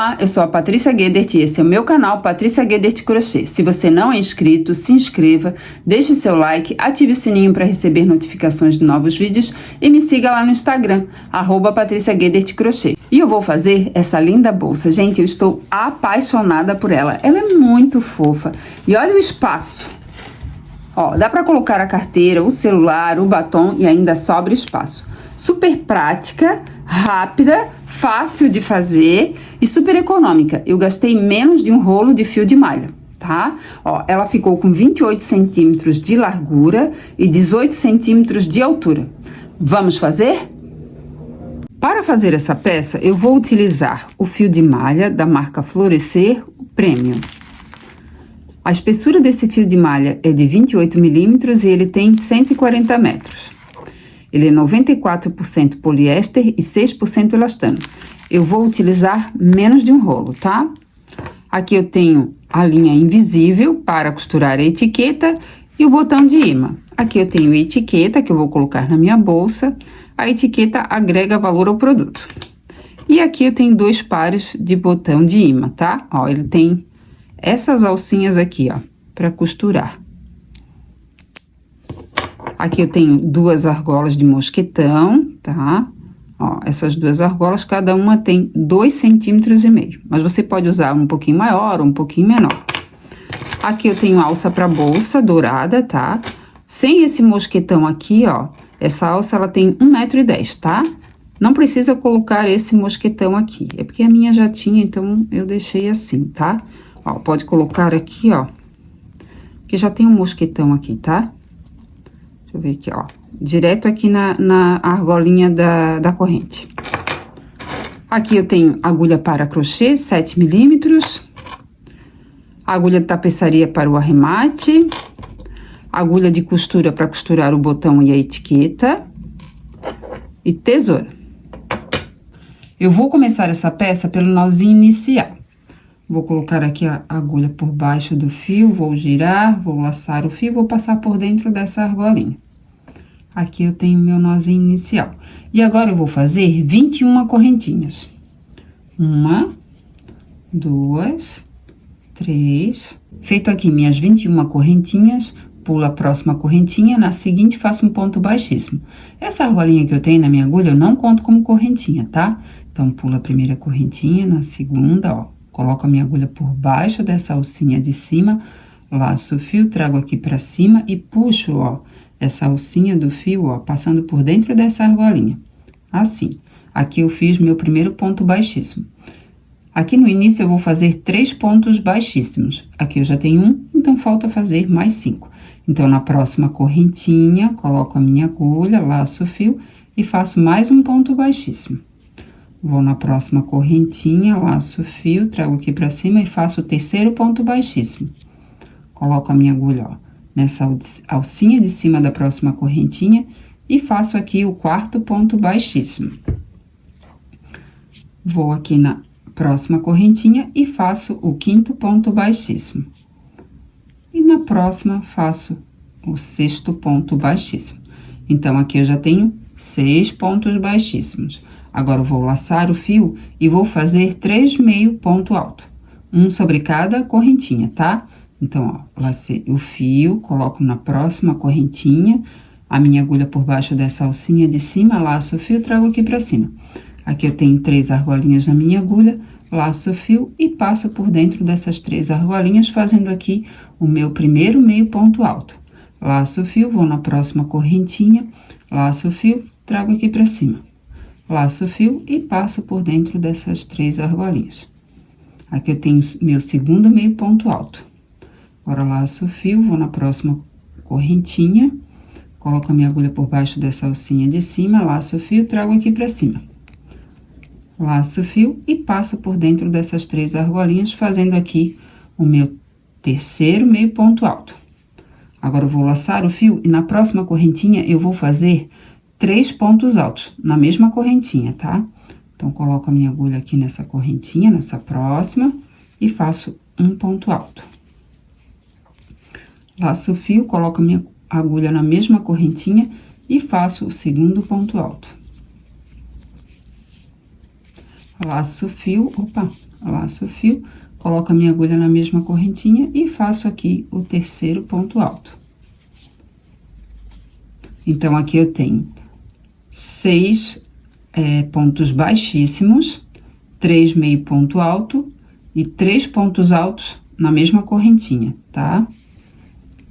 Olá, eu sou a Patrícia Guedert e esse é o meu canal Patrícia Guedert Crochê. Se você não é inscrito, se inscreva, deixe seu like, ative o sininho para receber notificações de novos vídeos e me siga lá no Instagram, @Patrícia Guedert Crochê. E eu vou fazer essa linda bolsa. Gente, eu estou apaixonada por ela. Ela é muito fofa. E olha o espaço. Ó, dá para colocar a carteira, o celular, o batom e ainda sobra espaço. Super prática, rápida, fácil de fazer e super econômica. Eu gastei menos de um rolo de fio de malha, tá? Ó, ela ficou com 28 centímetros de largura e 18 centímetros de altura. Vamos fazer? Para fazer essa peça, eu vou utilizar o fio de malha da marca Florescer, o Premium. A espessura desse fio de malha é de 28 milímetros e ele tem 140 metros. Ele é 94% poliéster e 6% elastano. Eu vou utilizar menos de um rolo, tá? Aqui eu tenho a linha invisível para costurar a etiqueta e o botão de imã. Aqui eu tenho a etiqueta que eu vou colocar na minha bolsa. A etiqueta agrega valor ao produto. E aqui eu tenho 2 pares de botão de imã, tá? Ó, ele tem essas alcinhas aqui, ó, para costurar. Aqui eu tenho 2 argolas de mosquetão, tá? Ó, essas 2 argolas, cada uma tem 2,5 centímetros. Mas você pode usar um pouquinho maior ou um pouquinho menor. Aqui eu tenho alça para bolsa dourada, tá? Sem esse mosquetão aqui, ó, essa alça ela tem 1,10 m, tá? Não precisa colocar esse mosquetão aqui. É porque a minha já tinha, então eu deixei assim, tá? Ó, pode colocar aqui, ó, que já tem um mosquetão aqui, tá? Deixa eu ver aqui, ó. Direto aqui na argolinha da corrente. Aqui eu tenho agulha para crochê, 7 milímetros. Agulha de tapeçaria para o arremate. Agulha de costura para costurar o botão e a etiqueta. E tesoura. Eu vou começar essa peça pelo nozinho inicial. Vou colocar aqui a agulha por baixo do fio, vou girar, vou laçar o fio, vou passar por dentro dessa argolinha. Aqui eu tenho meu nozinho inicial. E agora eu vou fazer 21 correntinhas. 1, 2, 3. Feito aqui minhas 21 correntinhas, pulo a próxima correntinha, na seguinte faço um ponto baixíssimo. Essa argolinha que eu tenho na minha agulha, eu não conto como correntinha, tá? Então, pulo a primeira correntinha, na segunda, ó. Coloco a minha agulha por baixo dessa alcinha de cima, laço o fio, trago aqui pra cima e puxo, ó, essa alcinha do fio, ó, passando por dentro dessa argolinha. Assim. Aqui eu fiz meu primeiro ponto baixíssimo. Aqui no início eu vou fazer 3 pontos baixíssimos. Aqui eu já tenho 1, então falta fazer mais 5. Então, na próxima correntinha, coloco a minha agulha, laço o fio e faço mais um ponto baixíssimo. Vou na próxima correntinha, laço o fio, trago aqui pra cima e faço o terceiro ponto baixíssimo. Coloco a minha agulha, ó, nessa alcinha de cima da próxima correntinha e faço aqui o 4º ponto baixíssimo. Vou aqui na próxima correntinha e faço o 5º ponto baixíssimo. E na próxima faço o 6º ponto baixíssimo. Então, aqui eu já tenho 6 pontos baixíssimos. Agora, eu vou laçar o fio e vou fazer 3 meio ponto alto. Um sobre cada correntinha, tá? Então, ó, lacei o fio, coloco na próxima correntinha, a minha agulha por baixo dessa alcinha de cima, laço o fio, trago aqui pra cima. Aqui eu tenho 3 argolinhas na minha agulha, laço o fio e passo por dentro dessas 3 argolinhas, fazendo aqui o meu primeiro meio ponto alto. Laço o fio, vou na próxima correntinha, laço o fio, trago aqui pra cima. Laço o fio e passo por dentro dessas 3 argolinhas. Aqui eu tenho meu segundo meio ponto alto. Agora, laço o fio, vou na próxima correntinha, coloco a minha agulha por baixo dessa alcinha de cima, laço o fio, trago aqui pra cima. Laço o fio e passo por dentro dessas 3 argolinhas, fazendo aqui o meu terceiro meio ponto alto. Agora, eu vou laçar o fio e na próxima correntinha eu vou fazer 3 pontos altos, na mesma correntinha, tá? Então, coloco a minha agulha aqui nessa correntinha, nessa próxima, e faço um ponto alto. Laço o fio, coloco a minha agulha na mesma correntinha e faço o segundo ponto alto. laço o fio, laço o fio, coloco a minha agulha na mesma correntinha e faço aqui o terceiro ponto alto. Então, aqui eu tenho 6 pontos baixíssimos, 3 meio ponto alto e 3 pontos altos na mesma correntinha, tá?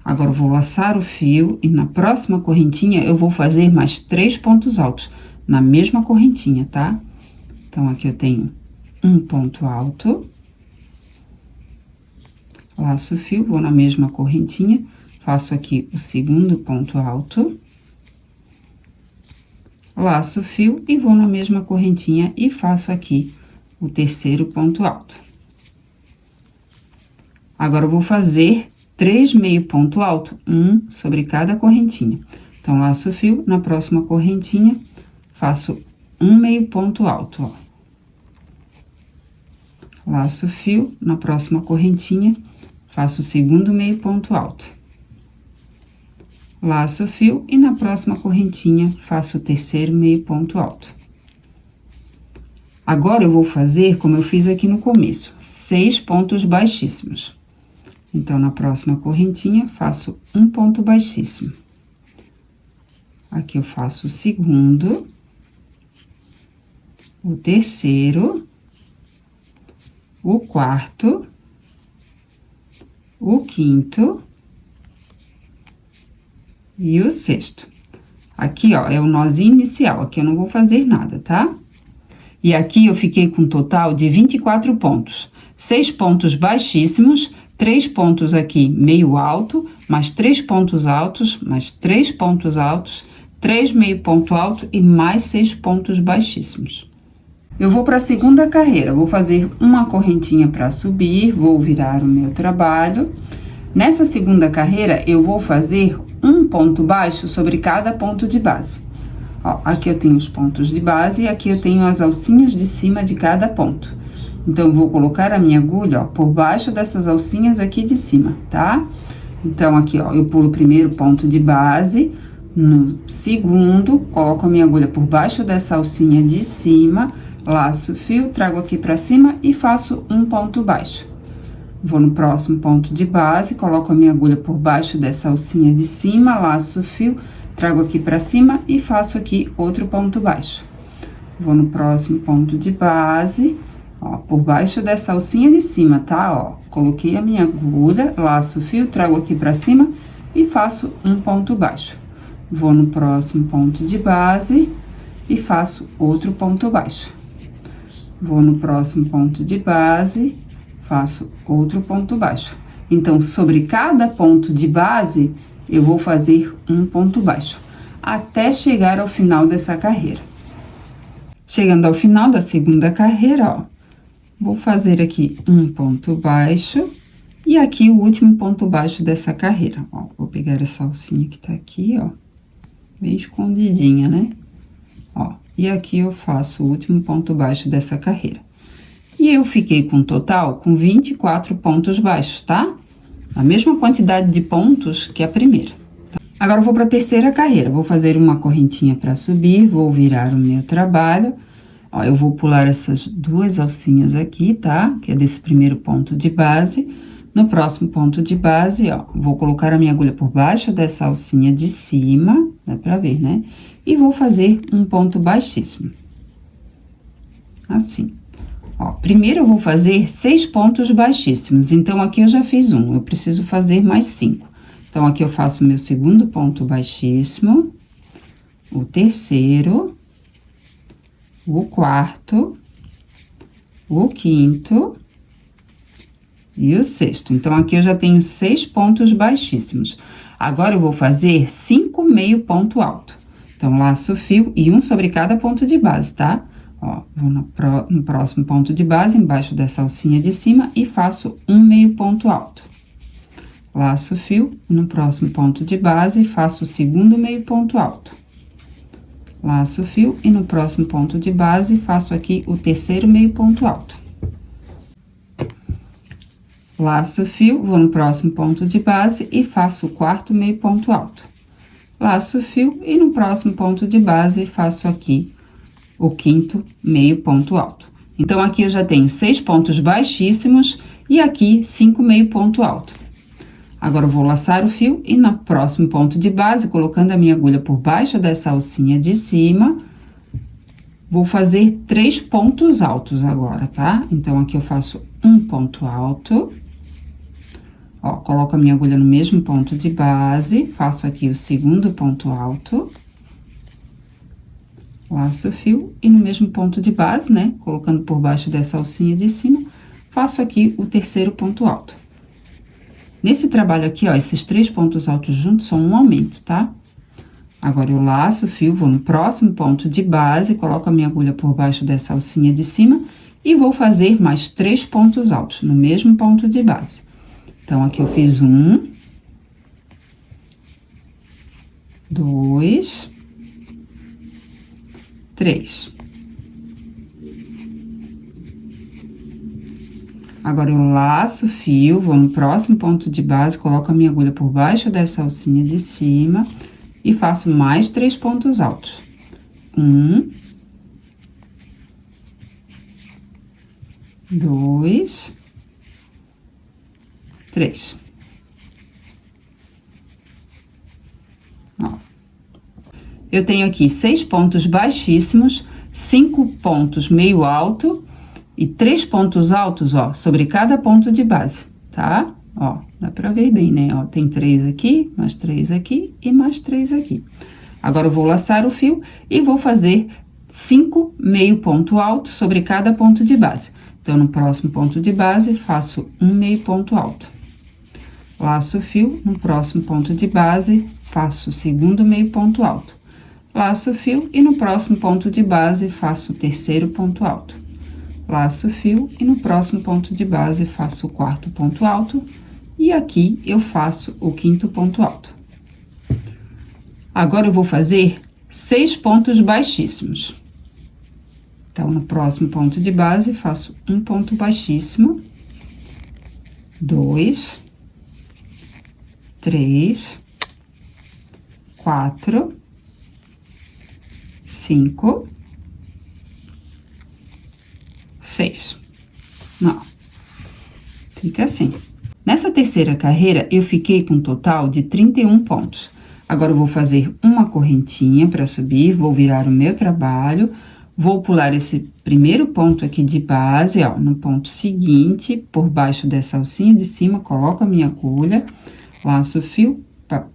Agora, eu vou laçar o fio e na próxima correntinha eu vou fazer mais 3 pontos altos na mesma correntinha, tá? Então, aqui eu tenho um ponto alto, laço o fio, vou na mesma correntinha, faço aqui o segundo ponto alto, laço o fio e vou na mesma correntinha e faço aqui o terceiro ponto alto. Agora, eu vou fazer 3 meio ponto alto, um sobre cada correntinha. Então, laço o fio, na próxima correntinha, faço um meio ponto alto, ó. Laço o fio, na próxima correntinha, faço o segundo meio ponto alto. Laço o fio e na próxima correntinha, faço o terceiro meio ponto alto. Agora, eu vou fazer como eu fiz aqui no começo, 6 pontos baixíssimos. Então, na próxima correntinha, faço um ponto baixíssimo. Aqui eu faço o segundo, o terceiro, o quarto, o quinto e o sexto. Aqui, ó, é o nozinho inicial, aqui eu não vou fazer nada, tá? E aqui eu fiquei com um total de 24 pontos. 6 pontos baixíssimos, 3 pontos aqui meio alto, mais 3 pontos altos, mais 3 pontos altos, 3 meio ponto alto e mais 6 pontos baixíssimos. Eu vou para a segunda carreira, vou fazer uma correntinha para subir, vou virar o meu trabalho. Nessa segunda carreira, eu vou fazer um ponto baixo sobre cada ponto de base. Ó, aqui eu tenho os pontos de base e aqui eu tenho as alcinhas de cima de cada ponto. Então, eu vou colocar a minha agulha, ó, por baixo dessas alcinhas aqui de cima, tá? Então, aqui, ó, eu pulo o primeiro ponto de base, no segundo, coloco a minha agulha por baixo dessa alcinha de cima, laço o fio, trago aqui pra cima e faço um ponto baixo. Vou no próximo ponto de base, coloco a minha agulha por baixo dessa alcinha de cima, laço o fio, trago aqui pra cima e faço aqui outro ponto baixo. Vou no próximo ponto de base, ó, por baixo dessa alcinha de cima, tá? Ó, coloquei a minha agulha, laço o fio, trago aqui pra cima e faço um ponto baixo. Vou no próximo ponto de base e faço outro ponto baixo. Vou no próximo ponto de base, faço outro ponto baixo. Então, sobre cada ponto de base, eu vou fazer um ponto baixo, até chegar ao final dessa carreira. Chegando ao final da segunda carreira, ó, vou fazer aqui um ponto baixo e aqui o último ponto baixo dessa carreira. Ó, vou pegar essa alcinha que tá aqui, ó, bem escondidinha, né? Ó, e aqui eu faço o último ponto baixo dessa carreira. E eu fiquei com um total com 24 pontos baixos, tá? A mesma quantidade de pontos que a primeira. Agora, eu vou para a terceira carreira. Vou fazer uma correntinha para subir, vou virar o meu trabalho. Ó, eu vou pular essas duas alcinhas aqui, tá? Que é desse primeiro ponto de base. No próximo ponto de base, ó, vou colocar a minha agulha por baixo dessa alcinha de cima, dá pra ver, né? E vou fazer um ponto baixíssimo. Assim. Ó, primeiro eu vou fazer 6 pontos baixíssimos, então aqui eu já fiz um, eu preciso fazer mais 5. Então, aqui eu faço o meu segundo ponto baixíssimo, o terceiro, o quarto, o quinto e o sexto. Então, aqui eu já tenho 6 pontos baixíssimos. Agora, eu vou fazer 5 meio ponto alto. Então, laço o fio e um sobre cada ponto de base, tá? Ó, vou no próximo ponto de base, embaixo dessa alcinha de cima, e faço um meio ponto alto. Laço o fio, no próximo ponto de base, faço o segundo meio ponto alto. Laço o fio e no próximo ponto de base, faço aqui o terceiro meio ponto alto. Laço o fio, vou no próximo ponto de base e faço o quarto meio ponto alto. Laço o fio e no próximo ponto de base, faço aqui o quinto meio ponto alto. Então, aqui eu já tenho 6 pontos baixíssimos e aqui 5 meio ponto alto. Agora, eu vou laçar o fio e no próximo ponto de base, colocando a minha agulha por baixo dessa alcinha de cima, vou fazer 3 pontos altos agora, tá? Então, aqui eu faço um ponto alto. Ó, coloco a minha agulha no mesmo ponto de base, faço aqui o segundo ponto alto. Laço o fio e no mesmo ponto de base, né? Colocando por baixo dessa alcinha de cima, faço aqui o terceiro ponto alto. Nesse trabalho aqui, ó, esses 3 pontos altos juntos são um aumento, tá? Agora, eu laço o fio, vou no próximo ponto de base, coloco a minha agulha por baixo dessa alcinha de cima e vou fazer mais 3 pontos altos no mesmo ponto de base. Então, aqui eu fiz 1, 2, 3. Agora, eu laço o fio, vou no próximo ponto de base, coloco a minha agulha por baixo dessa alcinha de cima e faço mais 3 pontos altos. 1, 2, 3. Ó. Eu tenho aqui 6 pontos baixíssimos, 5 pontos meio alto e 3 pontos altos, ó, sobre cada ponto de base, tá? Ó, dá pra ver bem, né? Ó, tem 3 aqui, mais 3 aqui e mais 3 aqui. Agora, eu vou laçar o fio e vou fazer 5 meio ponto alto sobre cada ponto de base. Então, no próximo ponto de base, faço um meio ponto alto. Laço o fio, no próximo ponto de base, faço o segundo meio ponto alto. Laço o fio e no próximo ponto de base, faço o terceiro ponto alto. Laço o fio e no próximo ponto de base, faço o quarto ponto alto. E aqui, eu faço o quinto ponto alto. Agora, eu vou fazer 6 pontos baixíssimos. Então, no próximo ponto de base, faço um ponto baixíssimo. 2, 3, 4, 5, 6. Não. Fica assim. Nessa terceira carreira, eu fiquei com um total de 31 pontos. Agora, eu vou fazer uma correntinha para subir, vou virar o meu trabalho, vou pular esse primeiro ponto aqui de base, ó, no ponto seguinte, por baixo dessa alcinha de cima, coloco a minha agulha, laço o fio,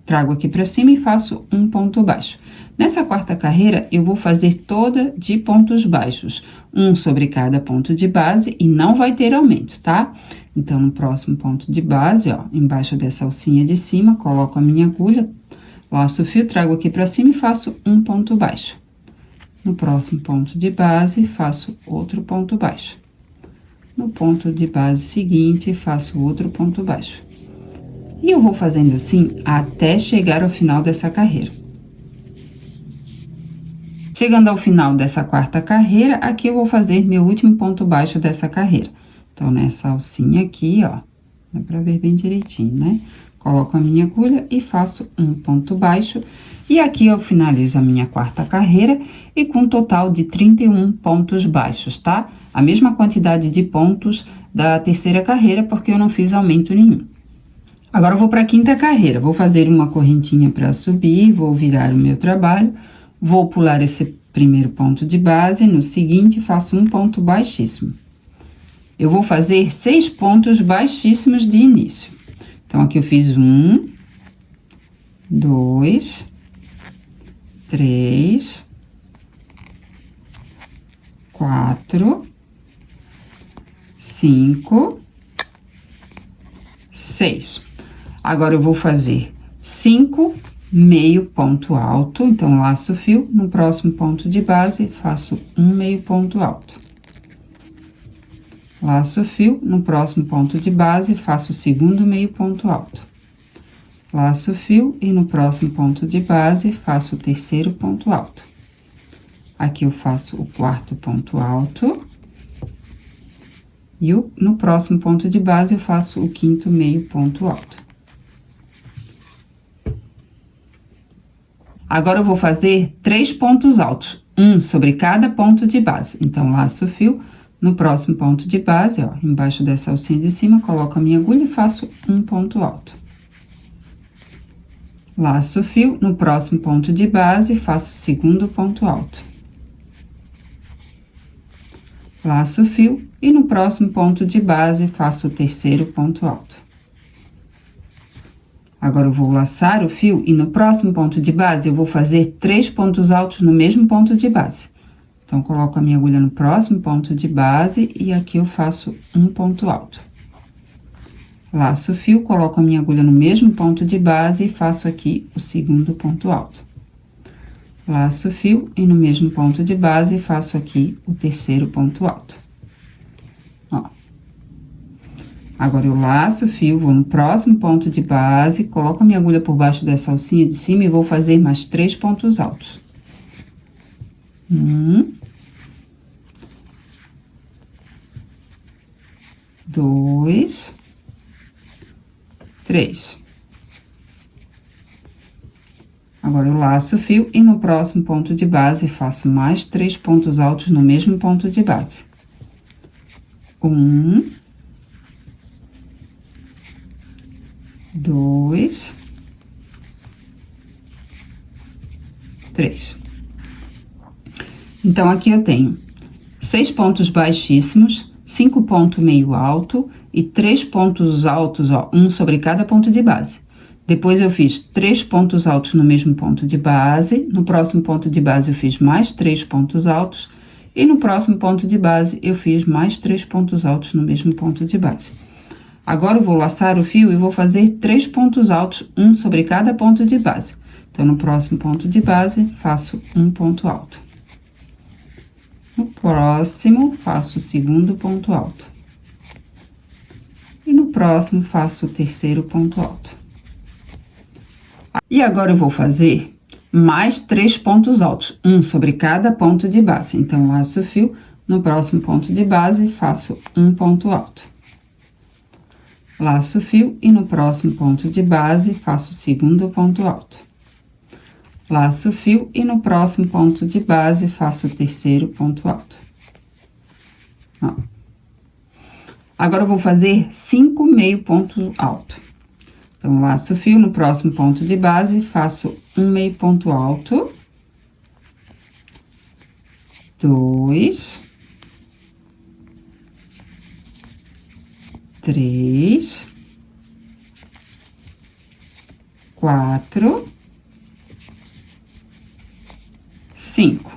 trago aqui pra cima e faço um ponto baixo. Nessa quarta carreira, eu vou fazer toda de pontos baixos, um sobre cada ponto de base e não vai ter aumento, tá? Então, no próximo ponto de base, ó, embaixo dessa alcinha de cima, coloco a minha agulha, laço o fio, trago aqui pra cima e faço um ponto baixo. No próximo ponto de base, faço outro ponto baixo. No ponto de base seguinte, faço outro ponto baixo. E eu vou fazendo assim até chegar ao final dessa carreira. Chegando ao final dessa quarta carreira, aqui eu vou fazer meu último ponto baixo dessa carreira. Então, nessa alcinha aqui, ó, dá pra ver bem direitinho, né? Coloco a minha agulha e faço um ponto baixo. E aqui eu finalizo a minha quarta carreira e com um total de 31 pontos baixos, tá? A mesma quantidade de pontos da terceira carreira, porque eu não fiz aumento nenhum. Agora, eu vou para a quinta carreira. Vou fazer uma correntinha para subir, vou virar o meu trabalho, vou pular esse primeiro ponto de base, no seguinte, faço um ponto baixíssimo. Eu vou fazer 6 pontos baixíssimos de início. Então, aqui eu fiz 1, 2, 3, 4, 5, 6. Agora, eu vou fazer 5 meio ponto alto, então, laço o fio, no próximo ponto de base, faço um meio ponto alto. Laço o fio, no próximo ponto de base, faço o segundo meio ponto alto. Laço o fio e no próximo ponto de base, faço o terceiro ponto alto. Aqui eu faço o quarto ponto alto. E no próximo ponto de base, eu faço o quinto meio ponto alto. Agora, eu vou fazer 3 pontos altos, um sobre cada ponto de base. Então, laço o fio, No próximo ponto de base, ó, embaixo dessa alcinha de cima, coloco a minha agulha e faço um ponto alto. Laço o fio, no próximo ponto de base, faço o segundo ponto alto. Laço o fio e no próximo ponto de base, faço o terceiro ponto alto. Agora, eu vou laçar o fio e no próximo ponto de base, eu vou fazer 3 pontos altos no mesmo ponto de base. Então, coloco a minha agulha no próximo ponto de base e aqui eu faço um ponto alto. Laço o fio, coloco a minha agulha no mesmo ponto de base e faço aqui o segundo ponto alto. Laço o fio e no mesmo ponto de base faço aqui o terceiro ponto alto. Ó. Agora, eu laço o fio, vou no próximo ponto de base, coloco a minha agulha por baixo dessa alcinha de cima e vou fazer mais 3 pontos altos. 1, 2, 3. Agora, eu laço o fio e no próximo ponto de base faço mais 3 pontos altos no mesmo ponto de base. 1, 2, 3. Então, aqui eu tenho 6 pontos baixíssimos, 5 pontos meio alto e 3 pontos altos, ó, um sobre cada ponto de base. Depois, eu fiz 3 pontos altos no mesmo ponto de base, no próximo ponto de base eu fiz mais 3 pontos altos, e no próximo ponto de base eu fiz mais 3 pontos altos no mesmo ponto de base. Agora, eu vou laçar o fio e vou fazer 3 pontos altos, um sobre cada ponto de base. Então, no próximo ponto de base, faço um ponto alto. No próximo, faço o segundo ponto alto. E no próximo, faço o terceiro ponto alto. E agora, eu vou fazer mais 3 pontos altos, um sobre cada ponto de base. Então, laço o fio, no próximo ponto de base, faço um ponto alto. Laço o fio e no próximo ponto de base, faço o segundo ponto alto. Laço o fio e no próximo ponto de base, faço o terceiro ponto alto. Ó. Agora, eu vou fazer 5 meio ponto alto. Então, laço o fio no próximo ponto de base, faço um meio ponto alto. 2, 3, 4, 5.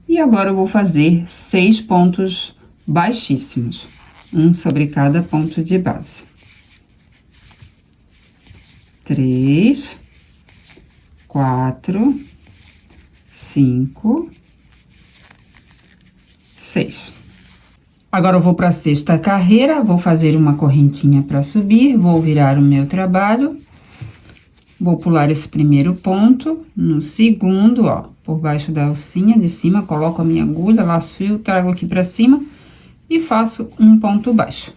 E agora, eu vou fazer 6 pontos baixíssimos, um sobre cada ponto de base. 3, 4, 5, 6. Agora, eu vou para a sexta carreira, vou fazer uma correntinha para subir, vou virar o meu trabalho. Vou pular esse primeiro ponto, no segundo, ó, por baixo da alcinha de cima, coloco a minha agulha, laço o fio, trago aqui pra cima e faço um ponto baixo.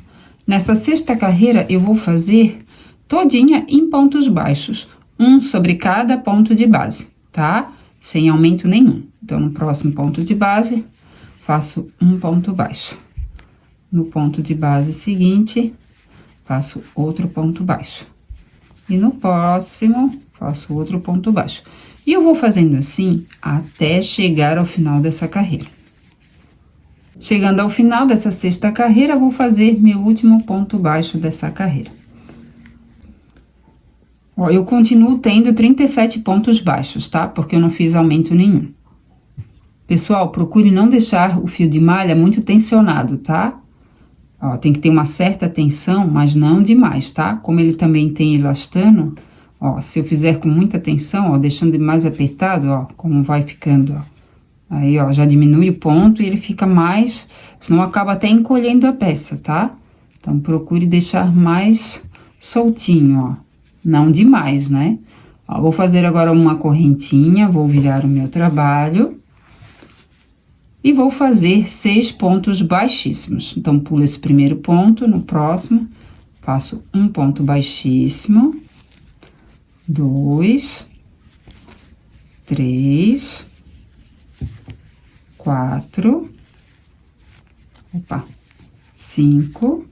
Nessa sexta carreira, eu vou fazer todinha em pontos baixos, um sobre cada ponto de base, tá? Sem aumento nenhum. Então, no próximo ponto de base, faço um ponto baixo. No ponto de base seguinte, faço outro ponto baixo. E no próximo, faço outro ponto baixo. E eu vou fazendo assim até chegar ao final dessa carreira. Chegando ao final dessa sexta carreira, vou fazer meu último ponto baixo dessa carreira. Ó, eu continuo tendo 37 pontos baixos, tá? Porque eu não fiz aumento nenhum. Pessoal, procure não deixar o fio de malha muito tensionado, tá? Ó, tem que ter uma certa tensão, mas não demais, tá? Como ele também tem elastano, ó, se eu fizer com muita tensão, ó, deixando mais apertado, ó, como vai ficando, ó. Aí, ó, já diminui o ponto e ele fica mais, senão acaba até encolhendo a peça, tá? Então, procure deixar mais soltinho, ó, não demais, né? Ó, vou fazer agora uma correntinha, vou virar o meu trabalho. E vou fazer 6 pontos baixíssimos. Então, pulo esse primeiro ponto, no próximo, faço um ponto baixíssimo, 2, 3, 4, Opa, 5,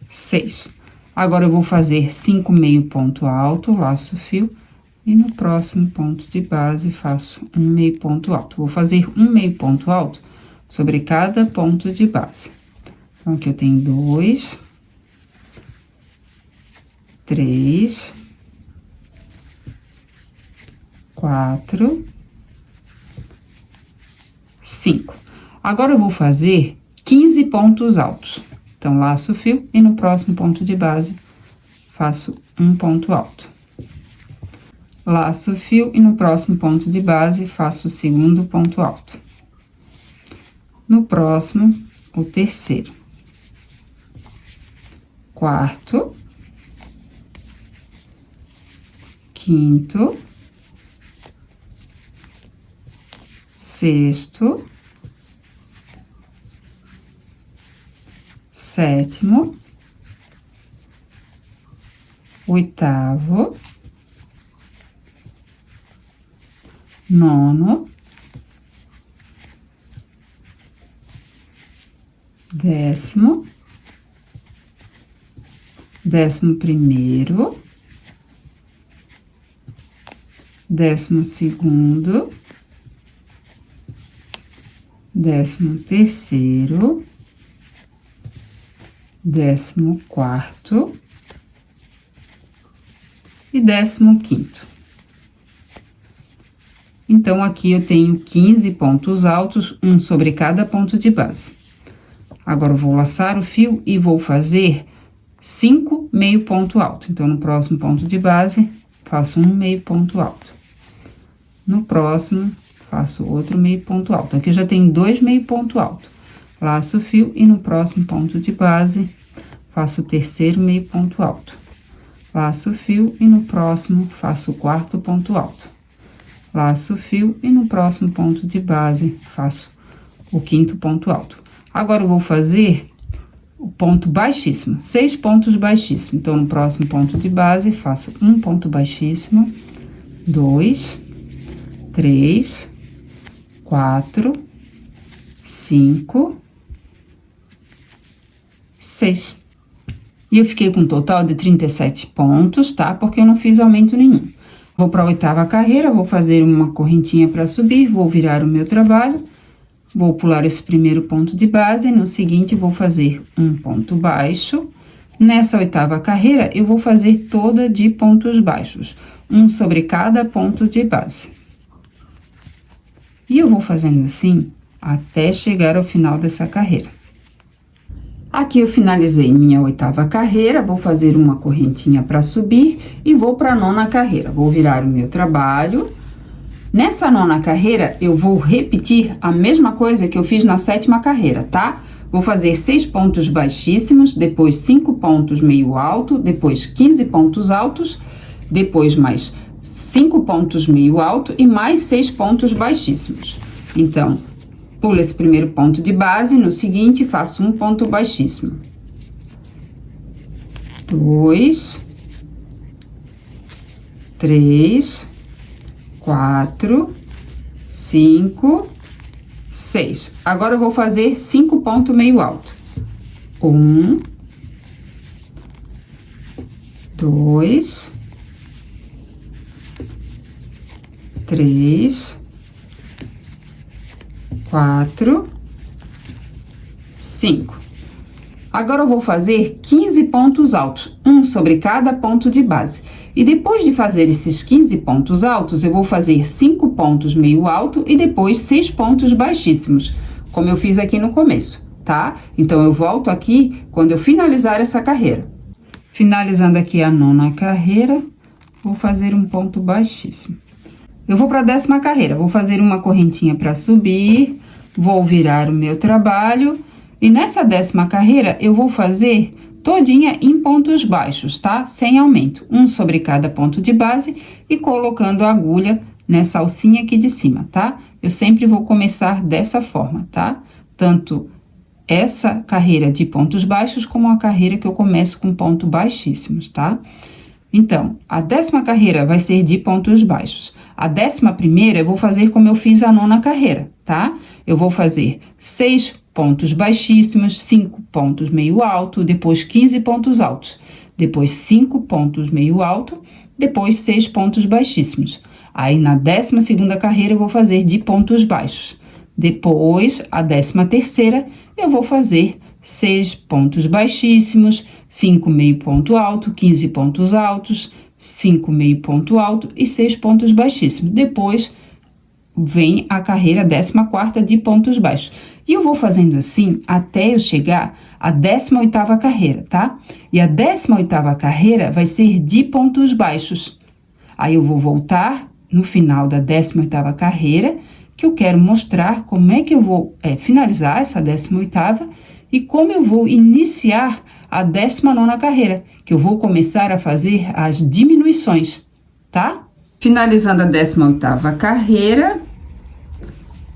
6. Agora, eu vou fazer 5 meio ponto alto, laço o fio, e no próximo ponto de base, faço um meio ponto alto. Vou fazer um meio ponto alto sobre cada ponto de base. Então, aqui eu tenho 2, 3, 4, 5. Agora, eu vou fazer 15 pontos altos. Então, laço o fio e no próximo ponto de base, faço um ponto alto. Laço o fio e no próximo ponto de base, faço o segundo ponto alto. No próximo, o terceiro. Quarto. Quinto. Sexto. Sétimo. Oitavo. Nono. Décimo. 11º. 12º. 13º. 14º. E 15º. Então, aqui eu tenho 15 pontos altos, um sobre cada ponto de base. Agora, eu vou laçar o fio e vou fazer 5 meio ponto alto. Então, no próximo ponto de base, faço um meio ponto alto. No próximo, faço outro meio ponto alto. Aqui eu já tenho 2 meio ponto alto. Laço o fio e no próximo ponto de base, faço o terceiro meio ponto alto. Laço o fio e no próximo, faço o quarto ponto alto. Laço o fio e no próximo ponto de base, faço o quinto ponto alto. Agora, eu vou fazer o ponto baixíssimo, 6 pontos baixíssimos. Então, no próximo ponto de base, faço um ponto baixíssimo, 2, 3, 4, 5, 6. E eu fiquei com um total de 37 pontos, tá? Porque eu não fiz aumento nenhum. Vou para a 8ª carreira, vou fazer uma correntinha para subir, vou virar o meu trabalho, vou pular esse primeiro ponto de base, no seguinte, vou fazer um ponto baixo. Nessa 8ª carreira, eu vou fazer toda de pontos baixos, um sobre cada ponto de base. E eu vou fazendo assim, até chegar ao final dessa carreira. Aqui eu finalizei minha 8ª carreira, vou fazer uma correntinha para subir e vou para a 9ª carreira. Vou virar o meu trabalho. Nessa 9ª carreira, eu vou repetir a mesma coisa que eu fiz na 7ª carreira, tá? Vou fazer 6 pontos baixíssimos, depois 5 pontos meio alto, depois 15 pontos altos, depois mais 5 pontos meio alto e mais 6 pontos baixíssimos. Então, pulo esse primeiro ponto de base, no seguinte, faço um ponto baixíssimo. 2, 3, 4, 5, 6. Agora, eu vou fazer 5 pontos meio alto. 1, 2, 3, 4, 5. Agora, eu vou fazer 15 pontos altos, um sobre cada ponto de base. E depois de fazer esses 15 pontos altos, eu vou fazer 5 pontos meio alto e depois 6 pontos baixíssimos, como eu fiz aqui no começo, tá? Então, eu volto aqui quando eu finalizar essa carreira. Finalizando aqui a 9ª carreira, vou fazer um ponto baixíssimo. Eu vou para a 10ª carreira, vou fazer uma correntinha para subir, vou virar o meu trabalho, e nessa 10ª carreira, eu vou fazer todinha em pontos baixos, tá? Sem aumento, um sobre cada ponto de base e colocando a agulha nessa alcinha aqui de cima, tá? Eu sempre vou começar dessa forma, tá? Tanto essa carreira de pontos baixos, como a carreira que eu começo com pontos baixíssimos, tá? Então, a 10ª carreira vai ser de pontos baixos. A 11ª eu vou fazer como eu fiz a 9ª carreira, tá? Eu vou fazer 6 pontos baixíssimos, 5 pontos meio alto, depois 15 pontos altos, depois 5 pontos meio alto, depois 6 pontos baixíssimos. Aí, na 12ª carreira, eu vou fazer de pontos baixos. Depois, a 13ª, eu vou fazer 6 pontos baixíssimos, 5 meio ponto alto, 15 pontos altos, 5 meio ponto alto e 6 pontos baixíssimos. Depois, vem a carreira 14ª de pontos baixos. E eu vou fazendo assim até eu chegar à 18ª carreira, tá? E a 18ª carreira vai ser de pontos baixos. Aí, eu vou voltar no final da 18ª carreira, que eu quero mostrar como é que eu vou finalizar essa 18ª e como eu vou iniciar a 19ª carreira, que eu vou começar a fazer as diminuições, tá? Finalizando a 18ª carreira,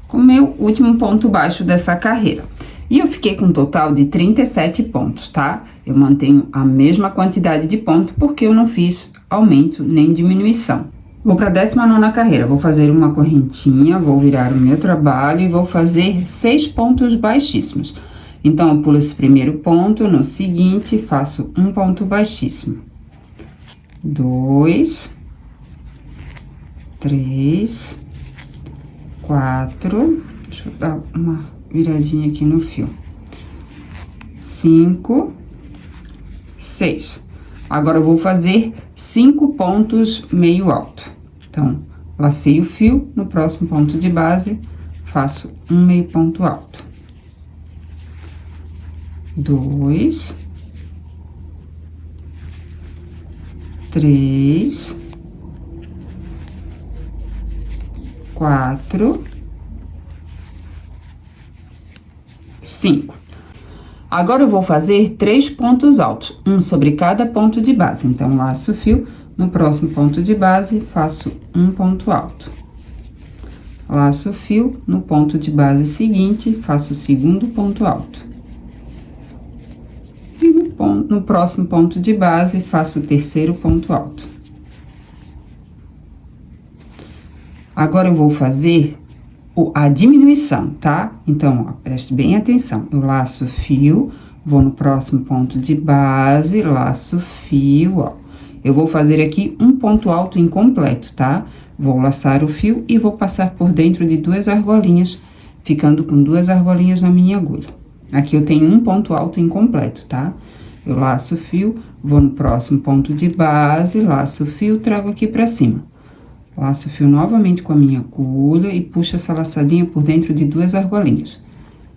com o meu último ponto baixo dessa carreira. E eu fiquei com um total de 37 pontos, tá? Eu mantenho a mesma quantidade de pontos porque eu não fiz aumento nem diminuição. Vou para a 19ª carreira, vou fazer uma correntinha, vou virar o meu trabalho e vou fazer 6 pontos baixíssimos. Então, eu pulo esse primeiro ponto, no seguinte, faço um ponto baixíssimo. 2, 3, 4, deixa eu dar uma viradinha aqui no fio. 5, 6. Agora, eu vou fazer 5 pontos meio alto. Então, lacei o fio, no próximo ponto de base, faço um meio ponto alto. 2, 3, 4, 5. Agora, eu vou fazer 3 pontos altos, um sobre cada ponto de base. Então, laço o fio, no próximo ponto de base, faço um ponto alto. Laço o fio, no ponto de base seguinte, faço o segundo ponto alto. E no próximo ponto de base, faço o terceiro ponto alto. Agora, eu vou fazer a diminuição, tá? Então, ó, preste bem atenção. Eu laço o fio, vou no próximo ponto de base, laço o fio, ó. Eu vou fazer aqui um ponto alto incompleto, tá? Vou laçar o fio e vou passar por dentro de 2 argolinhas, ficando com 2 argolinhas na minha agulha. Aqui eu tenho um ponto alto incompleto, tá? Eu laço o fio, vou no próximo ponto de base, laço o fio, trago aqui pra cima. Laço o fio novamente com a minha agulha e puxo essa laçadinha por dentro de 2 argolinhas.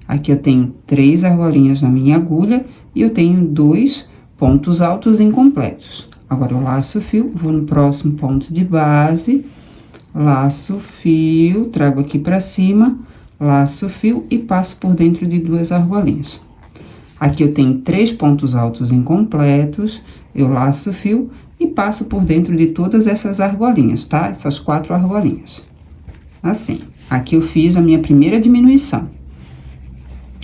Aqui eu tenho 3 argolinhas na minha agulha e eu tenho 2 pontos altos incompletos. Agora, eu laço o fio, vou no próximo ponto de base, laço o fio, trago aqui pra cima, laço o fio e passo por dentro de 2 argolinhas. Aqui eu tenho 3 pontos altos incompletos, eu laço o fio e passo por dentro de todas essas argolinhas, tá? Essas 4 argolinhas. Assim, aqui eu fiz a minha primeira diminuição.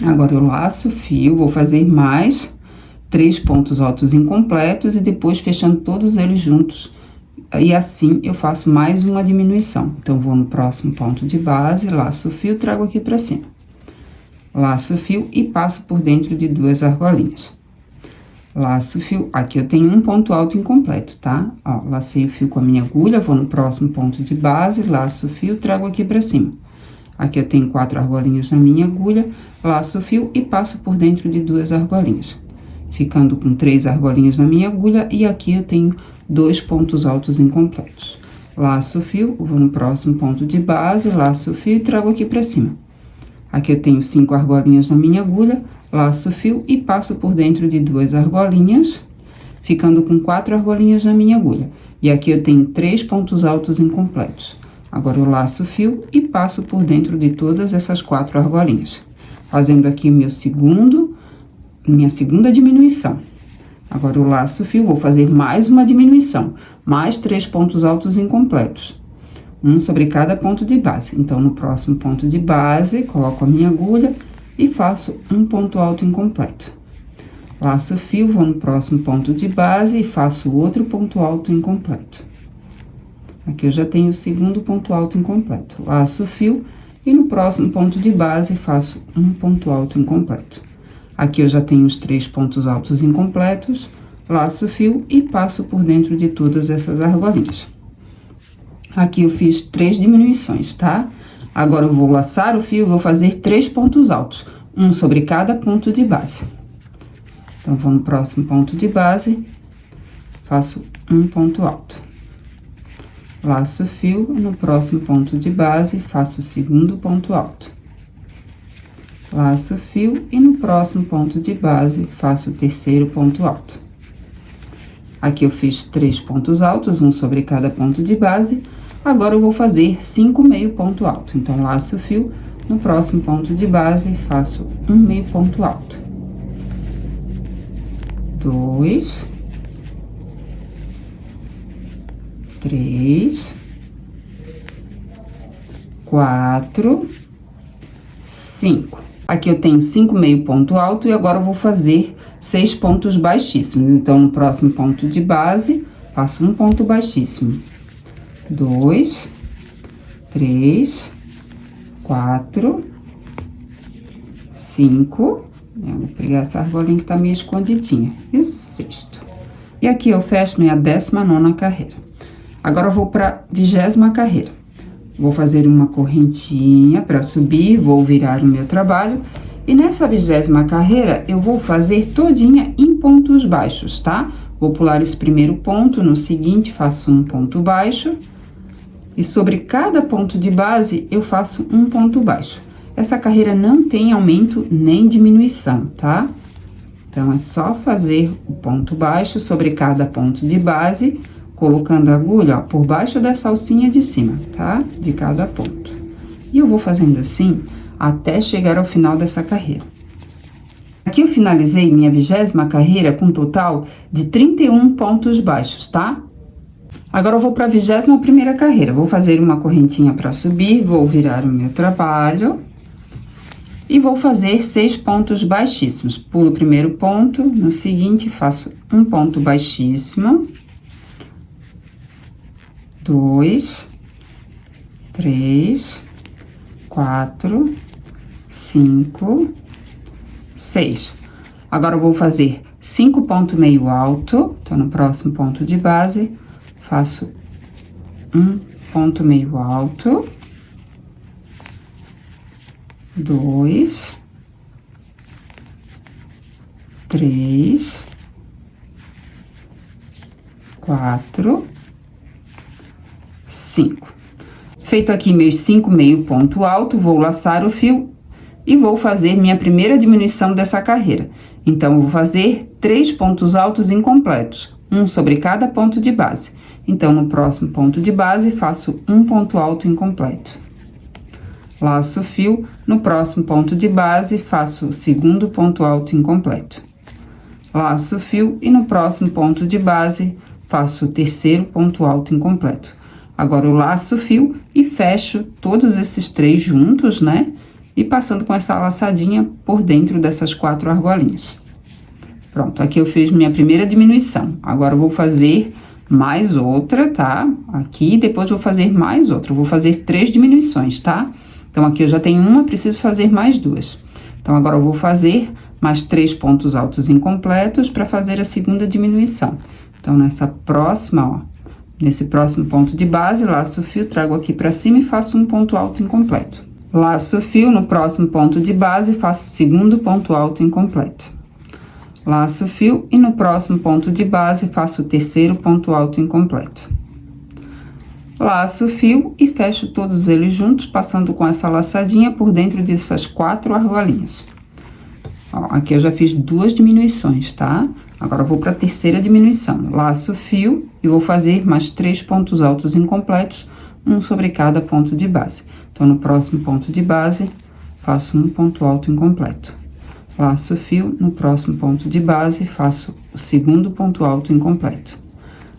Agora, eu laço o fio, vou fazer mais 3 pontos altos incompletos e depois fechando todos eles juntos. E assim, eu faço mais uma diminuição. Então, vou no próximo ponto de base, laço o fio, trago aqui pra cima. Laço o fio e passo por dentro de 2 argolinhas. Laço o fio, aqui eu tenho um ponto alto incompleto, tá? Ó, lacei o fio com a minha agulha, vou no próximo ponto de base, laço o fio, trago aqui pra cima. Aqui eu tenho 4 argolinhas na minha agulha, laço o fio e passo por dentro de 2 argolinhas. Ficando com 3 argolinhas na minha agulha e aqui eu tenho 2 pontos altos incompletos. Laço o fio, vou no próximo ponto de base, laço o fio e trago aqui pra cima. Aqui eu tenho 5 argolinhas na minha agulha, laço o fio e passo por dentro de 2 argolinhas, ficando com 4 argolinhas na minha agulha. E aqui eu tenho 3 pontos altos incompletos. Agora, eu laço o fio e passo por dentro de todas essas 4 argolinhas. Fazendo aqui minha segunda diminuição. Agora, eu laço o fio, vou fazer mais uma diminuição, mais 3 pontos altos incompletos. Um sobre cada ponto de base. Então, no próximo ponto de base, coloco a minha agulha e faço um ponto alto incompleto. Laço o fio, vou no próximo ponto de base e faço outro ponto alto incompleto. Aqui eu já tenho o segundo ponto alto incompleto. Laço o fio e no próximo ponto de base faço um ponto alto incompleto. Aqui eu já tenho os 3 pontos altos incompletos, laço o fio e passo por dentro de todas essas argolinhas. Aqui eu fiz 3 diminuições, tá? Agora eu vou laçar o fio e vou fazer 3 pontos altos, um sobre cada ponto de base. Então, vou no próximo ponto de base, faço um ponto alto. Laço o fio, no próximo ponto de base, faço o segundo ponto alto. Laço o fio e no próximo ponto de base, faço o terceiro ponto alto. Aqui eu fiz 3 pontos altos, um sobre cada ponto de base. Agora, eu vou fazer 5 meio ponto alto. Então, laço o fio, no próximo ponto de base, faço um meio ponto alto. 2, 3, 4, 5. Aqui eu tenho 5 meio ponto alto e agora eu vou fazer 6 pontos baixíssimos. Então, no próximo ponto de base, faço um ponto baixíssimo. 2, 3, 4, 5. Eu vou pegar essa argolinha que tá meio escondidinha. E o sexto. E aqui eu fecho minha 19ª carreira. Agora eu vou pra 20ª carreira. Vou fazer uma correntinha para subir, vou virar o meu trabalho. E nessa 20ª carreira, eu vou fazer todinha em pontos baixos, tá? Vou pular esse primeiro ponto, no seguinte faço um ponto baixo. E sobre cada ponto de base, eu faço um ponto baixo. Essa carreira não tem aumento nem diminuição, tá? Então, é só fazer o ponto baixo sobre cada ponto de base, colocando a agulha, ó, por baixo dessa alcinha de cima, tá? De cada ponto. E eu vou fazendo assim até chegar ao final dessa carreira. Aqui eu finalizei minha 20ª carreira com um total de 31 pontos baixos, tá? Agora, eu vou para a 21ª carreira. Vou fazer uma correntinha para subir, vou virar o meu trabalho. E vou fazer 6 pontos baixíssimos. Pulo o primeiro ponto, no seguinte, faço um ponto baixíssimo. 2, 3, 4, 5, 6. Agora, eu vou fazer 5 pontos meio alto. Então, no próximo ponto de base, faço um ponto meio alto. 2, 3, 4, 5. Feito aqui meus 5 meio ponto alto, vou laçar o fio e vou fazer minha primeira diminuição dessa carreira. Então, eu vou fazer 3 pontos altos incompletos, um sobre cada ponto de base. Então, no próximo ponto de base, faço um ponto alto incompleto. Laço o fio, no próximo ponto de base, faço o segundo ponto alto incompleto. Laço o fio e no próximo ponto de base, faço o terceiro ponto alto incompleto. Agora, eu laço o fio e fecho todos esses 3 juntos, né? E passando com essa laçadinha por dentro dessas 4 argolinhas. Pronto, aqui eu fiz minha primeira diminuição. Agora, eu vou fazer mais outra, tá? Aqui, depois vou fazer mais outra. Eu vou fazer 3 diminuições, tá? Então, aqui eu já tenho uma, preciso fazer mais 2. Então, agora eu vou fazer mais 3 pontos altos incompletos para fazer a segunda diminuição. Então, nessa próxima, ó, nesse próximo ponto de base, laço o fio, trago aqui para cima e faço um ponto alto incompleto. Laço o fio, no próximo ponto de base, faço o segundo ponto alto incompleto. Laço o fio e no próximo ponto de base, faço o terceiro ponto alto incompleto. Laço o fio e fecho todos eles juntos, passando com essa laçadinha por dentro dessas 4 argolinhas. Ó, aqui eu já fiz 2 diminuições, tá? Agora, eu vou para a terceira diminuição. Laço o fio e vou fazer mais 3 pontos altos incompletos, um sobre cada ponto de base. Então, no próximo ponto de base, faço um ponto alto incompleto. Laço o fio, no próximo ponto de base, faço o segundo ponto alto incompleto.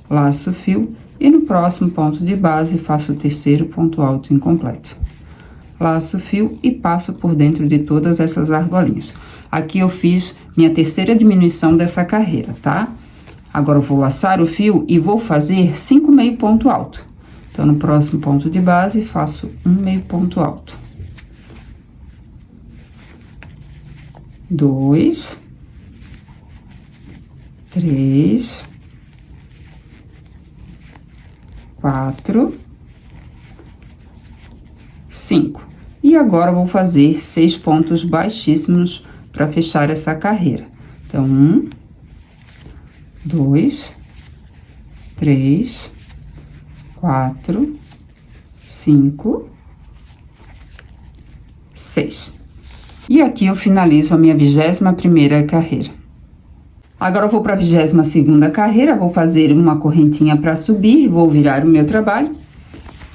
Laço o fio e no próximo ponto de base, faço o terceiro ponto alto incompleto. laço o fio e passo por dentro de todas essas argolinhas. Aqui eu fiz minha terceira diminuição dessa carreira, tá? Agora eu vou laçar o fio e vou fazer 5 meio ponto alto. Então, no próximo ponto de base, faço um meio ponto alto. 2, 3, 4, 5. E agora, eu vou fazer 6 pontos baixíssimos para fechar essa carreira. Então, 1, 2, 3, 4, 5, 6. E aqui eu finalizo a minha 21ª carreira. Agora eu vou para a 22ª carreira, vou fazer uma correntinha para subir, vou virar o meu trabalho.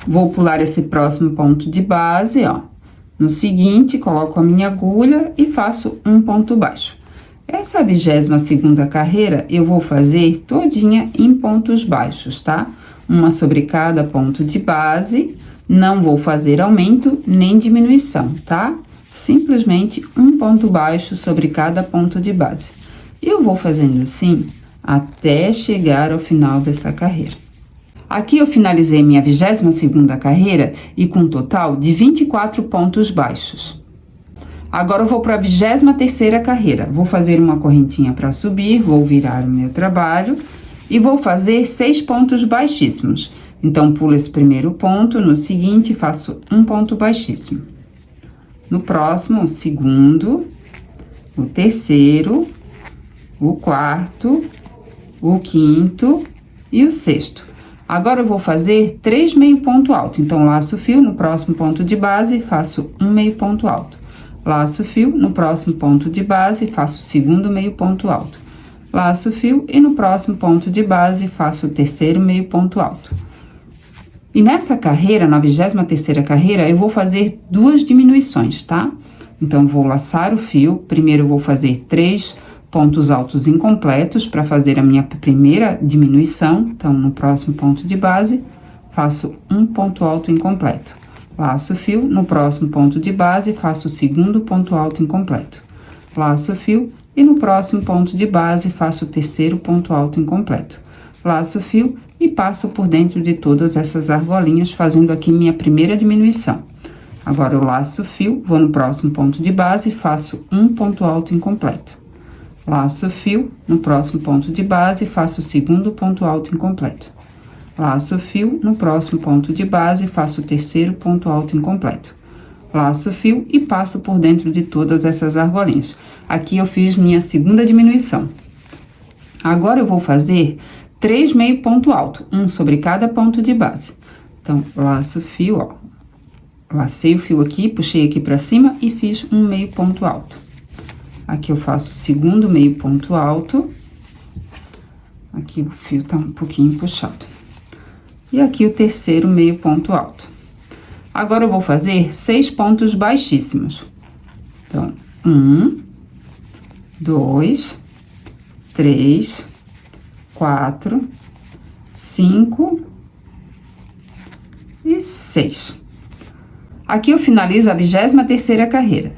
Vou pular esse próximo ponto de base, ó. No seguinte, coloco a minha agulha e faço um ponto baixo. Essa 22ª carreira, eu vou fazer todinha em pontos baixos, tá? Uma sobre cada ponto de base, não vou fazer aumento nem diminuição, tá? Simplesmente um ponto baixo sobre cada ponto de base. E eu vou fazendo assim até chegar ao final dessa carreira. Aqui eu finalizei minha 22ª carreira e com um total de 24 pontos baixos. Agora eu vou para a 23ª carreira. Vou fazer uma correntinha para subir, vou virar o meu trabalho e vou fazer 6 pontos baixíssimos. Então, pulo esse primeiro ponto, no seguinte, faço um ponto baixíssimo. No próximo, o segundo, o terceiro, o quarto, o quinto e o sexto. Agora, eu vou fazer 3 meio ponto alto. Então, laço o fio no próximo ponto de base, faço um meio ponto alto. Laço o fio no próximo ponto de base, faço o segundo meio ponto alto. Laço o fio e no próximo ponto de base, faço o terceiro meio ponto alto. E nessa carreira, na 23ª carreira, eu vou fazer 2 diminuições, tá? Então, vou laçar o fio. Primeiro, eu vou fazer 3 pontos altos incompletos para fazer a minha primeira diminuição. Então, no próximo ponto de base, faço um ponto alto incompleto. Laço o fio, no próximo ponto de base, faço o segundo ponto alto incompleto. Laço o fio e no próximo ponto de base, faço o terceiro ponto alto incompleto. Laço o fio e passo por dentro de todas essas argolinhas, fazendo aqui minha primeira diminuição. Agora, eu laço o fio, vou no próximo ponto de base, faço um ponto alto incompleto. Laço o fio, no próximo ponto de base, faço o segundo ponto alto incompleto. Laço o fio, no próximo ponto de base, faço o terceiro ponto alto incompleto. Laço o fio e passo por dentro de todas essas argolinhas. Aqui eu fiz minha segunda diminuição. Agora, eu vou fazer 3 meio ponto alto, um sobre cada ponto de base. Então, laço o fio, ó. Lacei o fio aqui, puxei aqui pra cima e fiz um meio ponto alto. Aqui eu faço o segundo meio ponto alto. Aqui o fio tá um pouquinho puxado. E aqui o terceiro meio ponto alto. Agora, eu vou fazer 6 pontos baixíssimos. Então, 1, 2, 3, 4, 5 e 6. Aqui eu finalizo a 23ª carreira.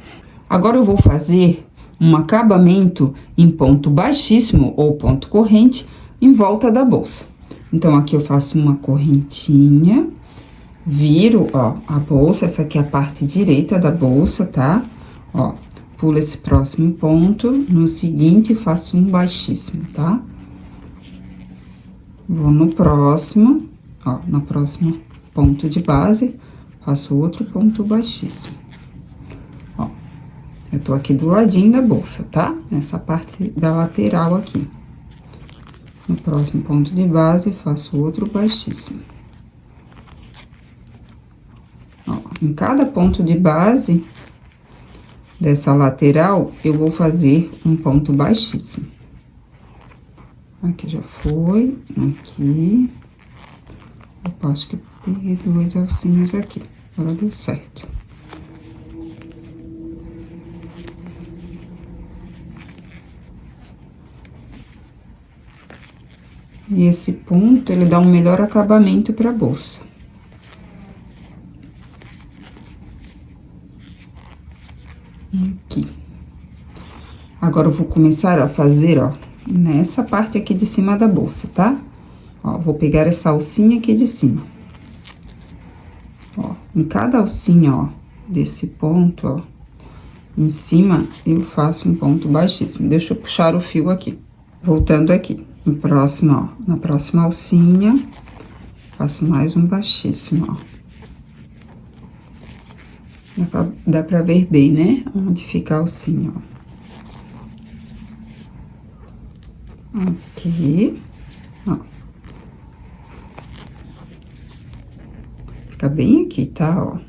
Agora, eu vou fazer um acabamento em ponto baixíssimo ou ponto corrente em volta da bolsa. Então, aqui eu faço uma correntinha, viro, ó, a bolsa, essa aqui é a parte direita da bolsa, tá? Ó, pulo esse próximo ponto, no seguinte, faço um baixíssimo, tá? Vou no próximo, ó, no próximo ponto de base, faço outro ponto baixíssimo. Ó, eu tô aqui do ladinho da bolsa, tá? Nessa parte da lateral aqui. No próximo ponto de base, faço outro baixíssimo. Ó, em cada ponto de base dessa lateral, eu vou fazer um ponto baixíssimo. Aqui já foi, aqui. Eu acho que eu peguei 2 alcinhas aqui, agora deu certo. E esse ponto, ele dá um melhor acabamento pra bolsa. Aqui. Agora, eu vou começar a fazer, ó, nessa parte aqui de cima da bolsa, tá? Ó, vou pegar essa alcinha aqui de cima. Ó, em cada alcinha, ó, desse ponto, ó, em cima, eu faço um ponto baixíssimo. Deixa eu puxar o fio aqui. Voltando aqui, no próximo, ó, na próxima alcinha, faço mais um baixíssimo, ó. Dá pra ver bem, né? Onde fica a alcinha, ó. Aqui, ó. Fica bem aqui, tá, ó.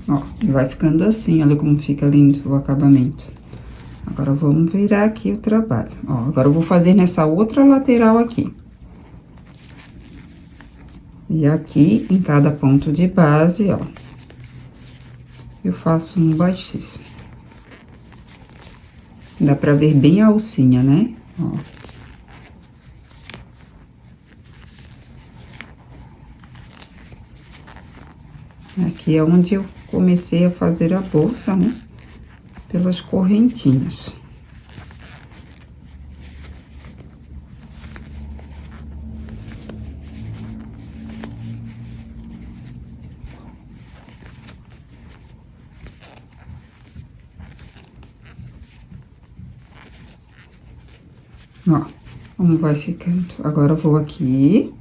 Ó, e vai ficando assim, olha como fica lindo o acabamento. Agora, vamos virar aqui o trabalho. Ó, agora eu vou fazer nessa outra lateral aqui. E aqui, em cada ponto de base, ó, eu faço um baixíssimo. Dá pra ver bem a alcinha, né? Ó. Aqui é onde eu comecei a fazer a bolsa, né? Pelas correntinhas. Ó, como vai ficando. Agora, eu vou aqui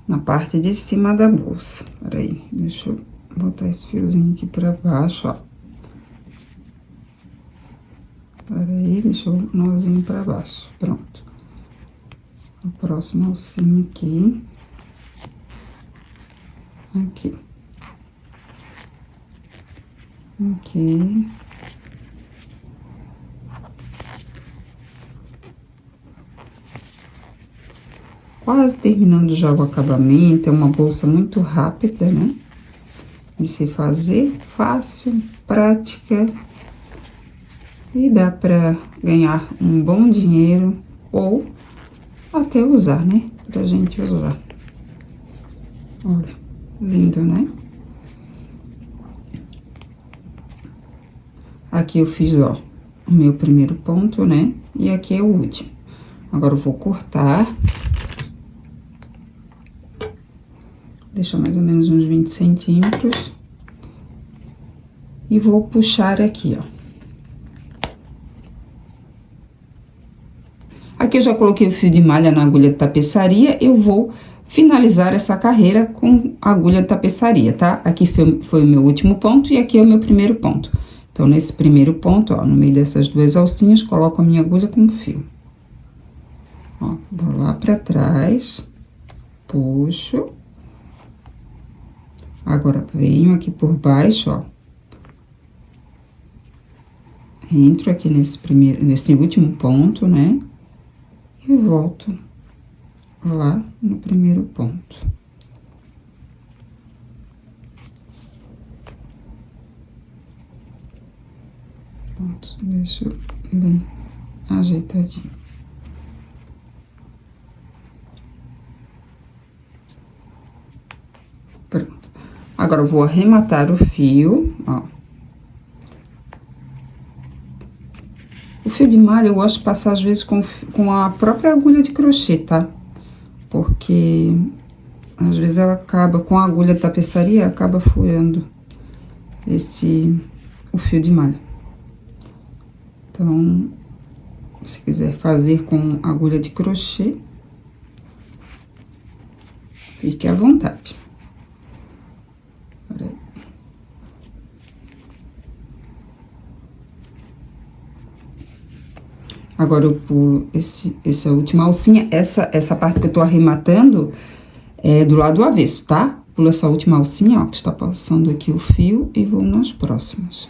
na parte de cima da bolsa. Peraí, deixa eu botar esse fiozinho aqui pra baixo, ó. Peraí, deixa eu nozinho pra baixo. Pronto. A próxima alcinha aqui. Aqui. Aqui. Quase terminando já o acabamento, é uma bolsa muito rápida, né? De se fazer, fácil, prática. E dá pra ganhar um bom dinheiro ou até usar, né? Pra gente usar. Olha, lindo, né? Aqui eu fiz, ó, o meu primeiro ponto, né? E aqui é o último. Agora eu vou cortar. Deixa mais ou menos uns 20 centímetros. E vou puxar aqui, ó. Aqui eu já coloquei o fio de malha na agulha de tapeçaria. Eu vou finalizar essa carreira com a agulha de tapeçaria, tá? Aqui foi o meu último ponto e aqui é o meu primeiro ponto. Então, nesse primeiro ponto, ó, no meio dessas duas alcinhas, coloco a minha agulha com fio. Ó, vou lá pra trás, puxo. Agora, venho aqui por baixo, ó. Entro aqui nesse último ponto, né? E volto lá no primeiro ponto. Pronto, deixo bem ajeitadinho. Pronto. Agora, eu vou arrematar o fio, ó. O fio de malha eu gosto de passar, às vezes, com a própria agulha de crochê, tá? Porque, às vezes, ela acaba, com a agulha de tapeçaria, acaba furando o fio de malha. Então, se quiser fazer com agulha de crochê, fique à vontade. Peraí. Agora, eu pulo essa última alcinha. Essa parte que eu tô arrematando é do lado avesso, tá? Pulo essa última alcinha, ó, que está passando aqui o fio, e vou nas próximas.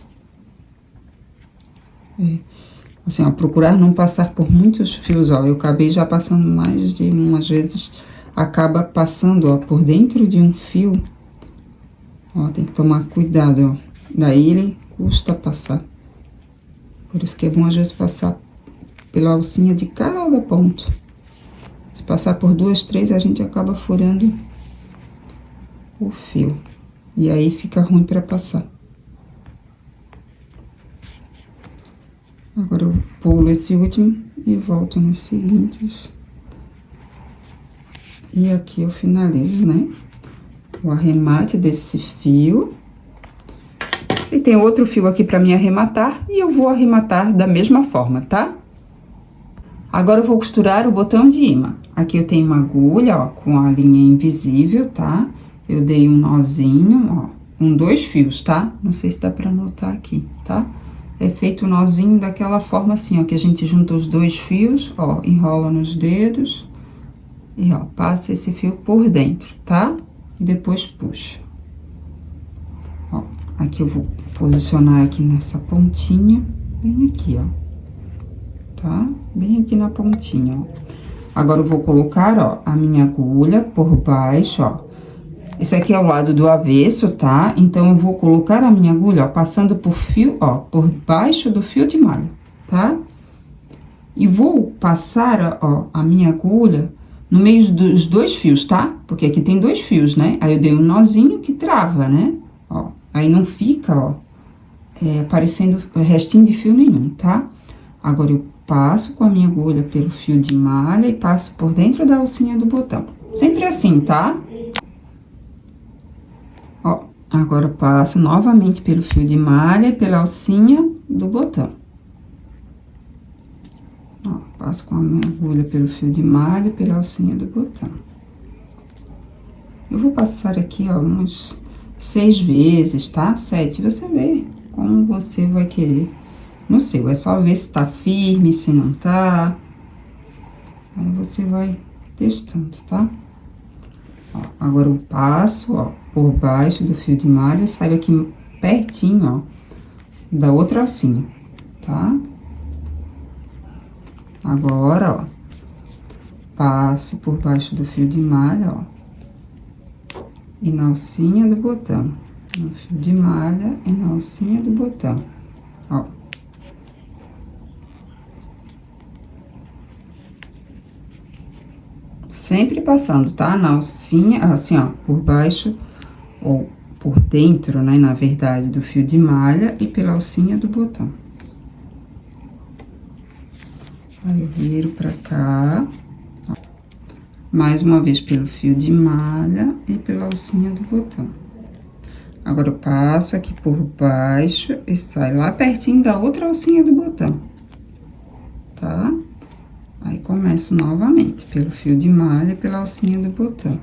Assim, ó, procurar não passar por muitos fios, ó. Eu acabei já passando mais de umas vezes, acaba passando, ó, por dentro de um fio. Ó, tem que tomar cuidado, ó. Daí ele custa passar. Por isso que é bom, às vezes, passar pela alcinha de cada ponto. Se passar por 2, 3, a gente acaba furando o fio. E aí fica ruim pra passar. Agora eu pulo esse último e volto nos seguintes. E aqui eu finalizo, né? O arremate desse fio. E tem outro fio aqui pra me arrematar, e eu vou arrematar da mesma forma, tá? Agora eu vou costurar o botão de imã. Aqui eu tenho uma agulha, ó, com a linha invisível, tá? Eu dei um nozinho, ó, com 2 fios, tá? Não sei se dá pra notar aqui, tá? É feito o nozinho daquela forma assim, ó, que a gente junta os 2 fios, ó, enrola nos dedos e, ó, passa esse fio por dentro, tá? E depois puxa. Ó, aqui eu vou posicionar aqui nessa pontinha, bem aqui, ó, tá? Bem aqui na pontinha, ó. Agora eu vou colocar, ó, a minha agulha por baixo, ó. Esse aqui é o lado do avesso, tá? Então, eu vou colocar a minha agulha, ó, passando por fio, ó, por baixo do fio de malha, tá? E vou passar, ó, a minha agulha no meio dos 2 fios, tá? Porque aqui tem 2 fios, né? Aí, eu dei um nozinho que trava, né? Ó, aí não fica, ó, aparecendo restinho de fio nenhum, tá? Agora, eu passo com a minha agulha pelo fio de malha e passo por dentro da alcinha do botão. Sempre assim, tá? Ó, agora eu passo novamente pelo fio de malha e pela alcinha do botão. Ó, passo com a minha agulha pelo fio de malha e pela alcinha do botão. Eu vou passar aqui, ó, uns 6 vezes, tá? 7, você vê como você vai querer no seu. É só ver se tá firme, se não tá. Aí você vai testando, tá? Ó, agora eu passo, ó, por baixo do fio de malha, saio aqui pertinho, ó, da outra alcinha, tá? Agora, ó, passo por baixo do fio de malha, ó, e na alcinha do botão, no fio de malha e na alcinha do botão, ó. Sempre passando, tá? Na alcinha, assim, ó, por baixo ou por dentro, né, na verdade, do fio de malha e pela alcinha do botão. Aí, eu viro pra cá, ó, mais uma vez pelo fio de malha e pela alcinha do botão. Agora, eu passo aqui por baixo e saio lá pertinho da outra alcinha do botão, tá? Aí, começo novamente pelo fio de malha e pela alcinha do botão.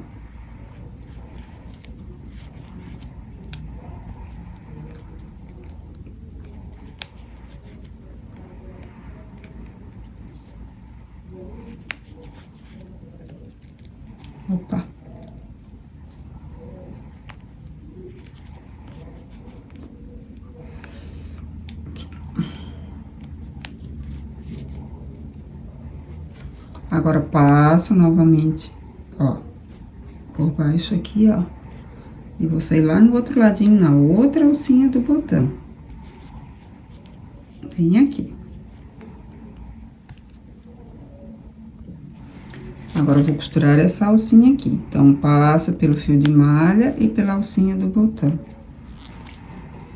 Opa. Agora, passo novamente, ó, por baixo aqui, ó. E vou sair lá no outro ladinho, na outra alcinha do botão. Bem aqui. Agora, eu vou costurar essa alcinha aqui. Então, passo pelo fio de malha e pela alcinha do botão.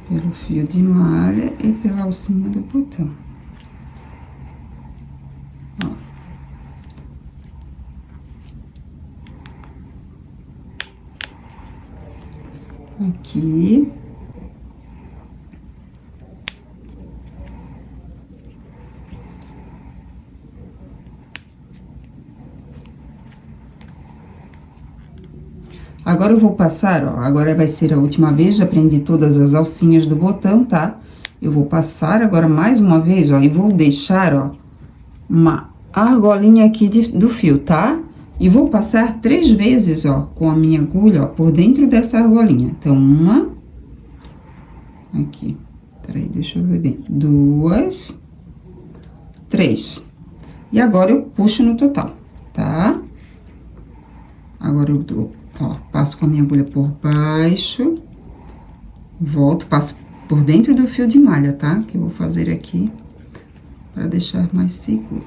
Pelo fio de malha e pela alcinha do botão. Ó. Aqui. Agora, eu vou passar, ó, agora vai ser a última vez, já prendi todas as alcinhas do botão, tá? Eu vou passar agora mais uma vez, ó, e vou deixar, ó, uma argolinha aqui do fio, tá? E vou passar 3 vezes, ó, com a minha agulha, ó, por dentro dessa argolinha. Então, uma, aqui, peraí, deixa eu ver bem, 2, 3. E agora, eu puxo no total, tá? Agora, eu dou, ó, passo com a minha agulha por baixo, volto, passo por dentro do fio de malha, tá? Que eu vou fazer aqui para deixar mais seguro.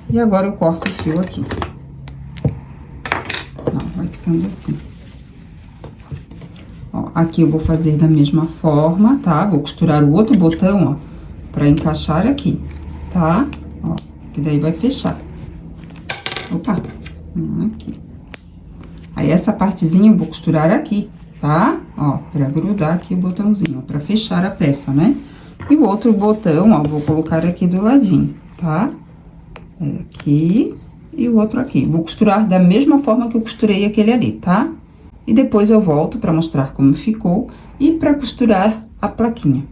E agora eu corto o fio aqui. Ó, vai ficando assim. Ó, aqui eu vou fazer da mesma forma, tá? Vou costurar o outro botão, ó, pra encaixar aqui, tá? Ó, que daí vai fechar. Opa, aqui. Aí, essa partezinha eu vou costurar aqui, tá? Ó, pra grudar aqui o botãozinho, ó, pra fechar a peça, né? E o outro botão, ó, vou colocar aqui do ladinho, tá? Aqui e o outro aqui. Vou costurar da mesma forma que eu costurei aquele ali, tá? E depois eu volto pra mostrar como ficou e pra costurar a plaquinha.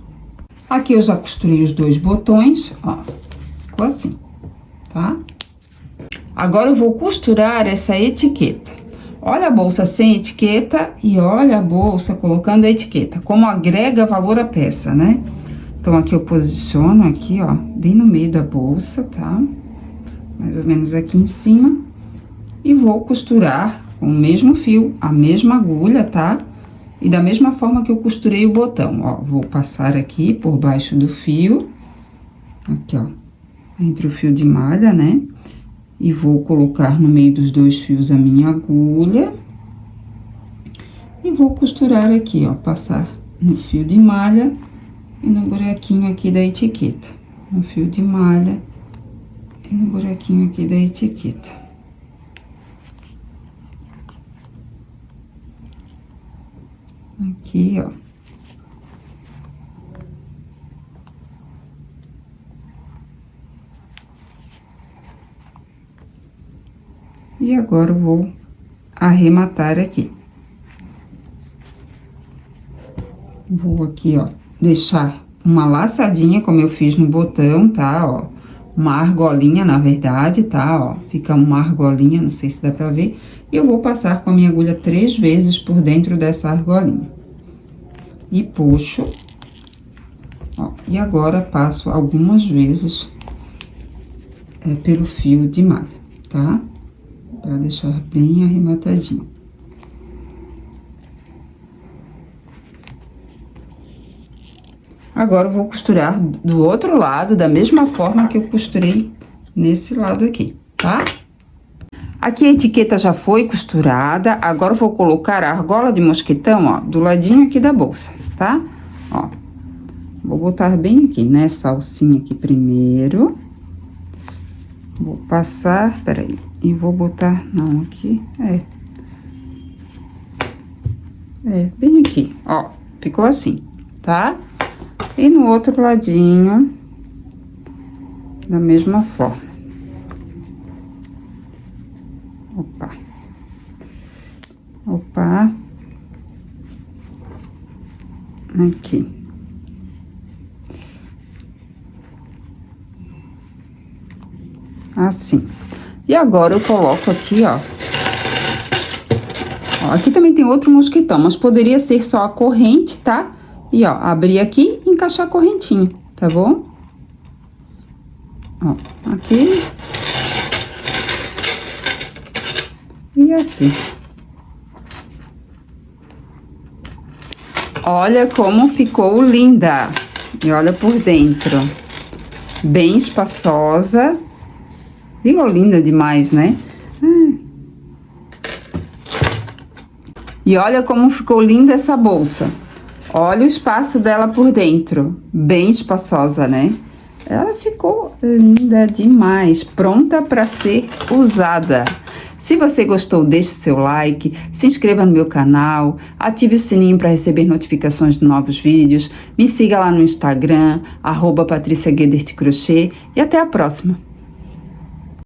Aqui eu já costurei os dois botões, ó, ficou assim, tá? Agora eu vou costurar essa etiqueta. Olha a bolsa sem etiqueta e olha a bolsa colocando a etiqueta, como agrega valor à peça, né? Então, aqui eu posiciono aqui, ó, bem no meio da bolsa, tá? Mais ou menos aqui em cima. E vou costurar com o mesmo fio, a mesma agulha, tá? E da mesma forma que eu costurei o botão, ó. Vou passar aqui por baixo do fio. Aqui, ó. Entre o fio de malha, né? E vou colocar no meio dos dois fios a minha agulha. E vou costurar aqui, ó. Passar no fio de malha e no buraquinho aqui da etiqueta. No fio de malha e no buraquinho aqui da etiqueta. Aqui, ó. E agora eu vou arrematar aqui. Vou aqui, ó, deixar uma laçadinha, como eu fiz no botão, tá? Ó, uma argolinha, na verdade, tá? Ó, fica uma argolinha, não sei se dá pra ver. E eu vou passar com a minha agulha 3 vezes por dentro dessa argolinha. E puxo. Ó, e agora passo algumas vezes pelo fio de malha, tá? Pra deixar bem arrematadinho. Agora, eu vou costurar do outro lado, da mesma forma que eu costurei nesse lado aqui, tá? Aqui a etiqueta já foi costurada, agora eu vou colocar a argola de mosquetão, ó, do ladinho aqui da bolsa, tá? Ó, vou botar bem aqui, nessa alcinha aqui primeiro. Vou passar, peraí, e vou botar, não, aqui, bem aqui, ó, ficou assim, tá? E no outro ladinho, da mesma forma. Opa. Opa. Aqui. Assim. E agora eu coloco aqui, ó. Ó, aqui também tem outro mosquitão, mas poderia ser só a corrente, tá? E, ó, abrir aqui e encaixar a correntinha, tá bom? Ó, aqui. E aqui. Olha como ficou linda. E olha por dentro. Bem espaçosa. Ficou linda demais, né? E olha como ficou linda essa bolsa. Olha o espaço dela por dentro, bem espaçosa, né? Ela ficou linda demais, pronta para ser usada. Se você gostou, deixe o seu like, se inscreva no meu canal, ative o sininho para receber notificações de novos vídeos, me siga lá no Instagram, @PatriciaGuedertCrochê, e até a próxima!